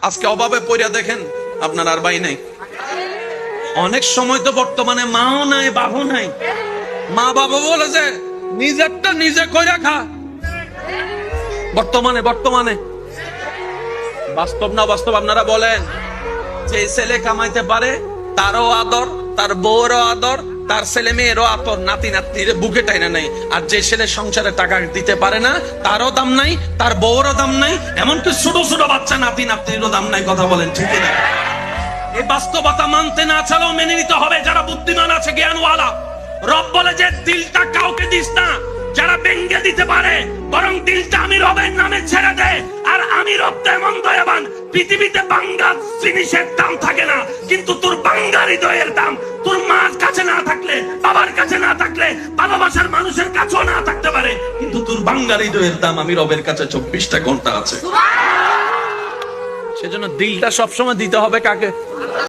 আজকে অভাবে পড়িয়া দেখেন আপনার আর ভাই নাই। অনেক সময় তো বর্তমানে মাও নাই বাবু নাই, মা বাবা বলে যে নিজেরটা নিজে কইরা খা। বর্তমানে বর্তমানে বাস্তব না বাস্তব আপনারা বলেন। যে ছেলে কামাইতে পারে তারও আদর, তার বউরও আদর, তার ছেলে মেয়েরও আদর, নাতি নাতনির বুকে টাইনা নাই। আর যে ছেলে সংসারে টাকা দিতে পারে না তারও দাম নাই, তার বউরও দাম নাই, এমনকি ছোট ছোট বাচ্চা নাতি নাতনিরও দাম নাই। কথা বলেন ঠিক না? এই বাস্তবতা মানতে না চালেও মেনে নিতে হবে। যারা বুদ্ধিমান আছে, জ্ঞানওয়ালা, রব বলে যে দিলটা কাউকে দিস না যারা ভেঙে দিতে পারে, বরং দিলটা আমি রবের নামে ছেড়ে দে। আর আমি রব তেমন দয়াবান, পৃথিবীতে বাঙ্গার জিনিসের দাম থাকে না, কিন্তু তোর বাঙ্গার হৃদয়ের দাম তোর মার কাছে না থাকলে, বাবার কাছে না থাকলে, ভালোবাসার মানুষের কাছেও না থাকতে পারে, কিন্তু তোর বাঙ্গার হৃদয়ের দাম আমি রবের কাছে 24টা ঘন্টা আছে। সেজন্য দিলটা সবসময় দিতে হবে কাকে?